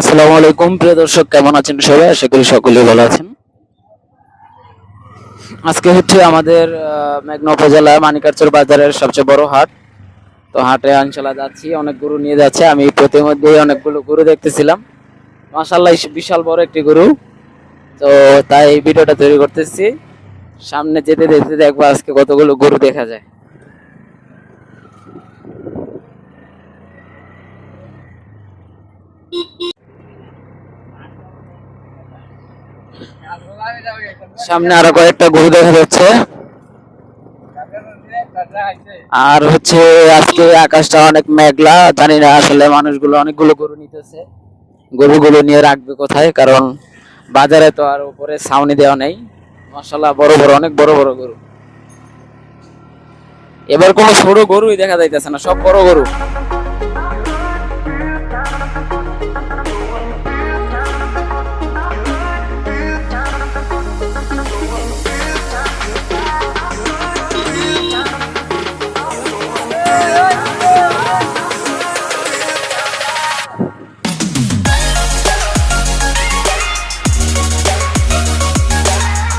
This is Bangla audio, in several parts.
আসসালামু আলাইকুম প্রিয় দর্শক, কেমন আছেন সবাই? আশা করি সকলেই ভালো আছেন। আজকে হচ্ছে আমাদের মেঘনা উপজেলা মানিকারচর বাজারের সবচেয়ে বড় হাট। তো হাটে ইনশাআল্লাহ যাচ্ছি, অনেক গরু নিয়ে যাচ্ছে। আমি প্রতিমধ্যে অনেকগুলো গরু দেখতেছিলাম, মাশাআল্লাহ বিশাল বড় একটি গরু। তো তাই এই ভিডিওটা তৈরি করতেছি, সামনে যেতে যেতে দেখবো আজকে কতগুলো গরু দেখা যায়। সামনে আরো কয়েকটা গরু দেখা যাচ্ছে। আর হচ্ছে আজকে আকাশটা অনেক মেঘলা, জানি না আসলে মানুষগুলো অনেকগুলো গরু নিতেছে, গরুগুলো নিয়ে রাখবে কোথায়, কারণ বাজারে তো আর উপরে ছাউনি দেওয়া নেই। মাশাআল্লাহ বড় বড়, অনেক বড় বড় গরু। এবার কোনো ছোট গরুই দেখা যাইতেছে না, সব বড় গরু।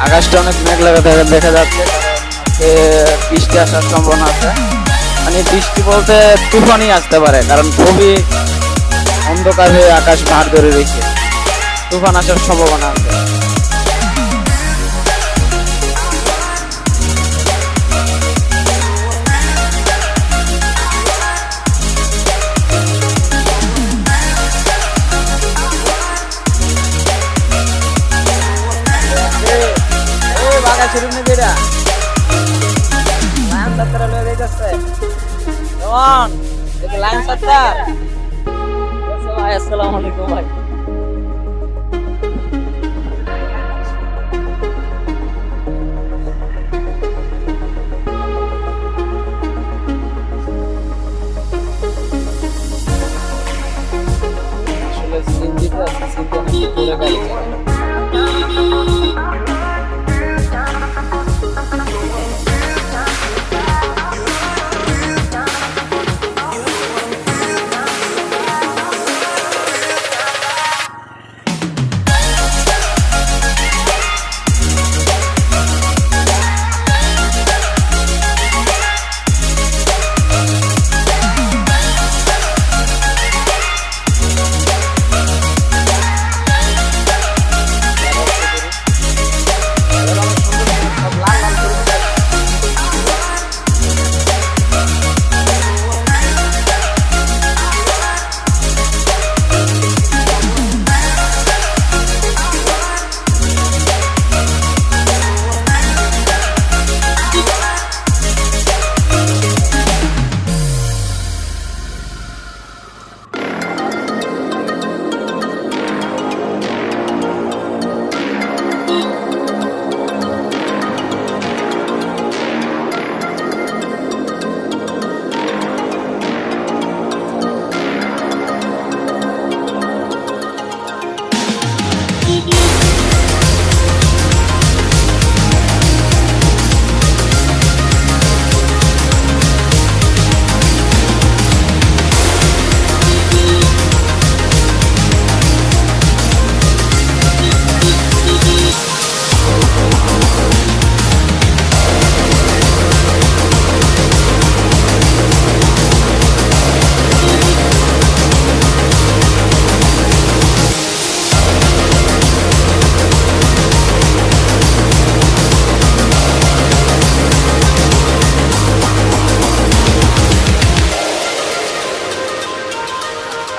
আকাশটা অনেক মেঘলা দেখা যাচ্ছে, কারণ আজকে বৃষ্টি আসার সম্ভাবনা আছে। মানে বৃষ্টি বলতে তুফানই আসতে পারে, কারণ খুবই অন্ধকার হয়ে আকাশ ভার ধরে রয়েছে, তুফান আসার সম্ভাবনা আছে। বাগা শুরু নেই যেটা লাইন সাতটা লয়ে যাইতেছে, কেমন দেখি লাইন সাতটা। ভাই আসসালামু আলাইকুম ভাই। আসলে সিনজিতে আছে, সিনজি অনেক দূরে গাড়ি চালায়।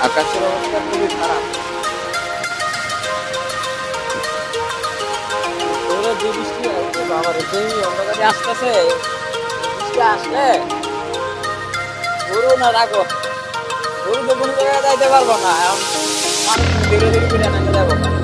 আকাশের অবস্থা খুবই খারাপ। যে বৃষ্টি বাবার যেই অন্ধকারে আসতেছে, বৃষ্টি আসলে গরু না রাখো, গরু তো কোনো জায়গায় যাইতে পারবো না, এখন মানুষ ধীরে ধীরে কিনে নিতে যাবো না।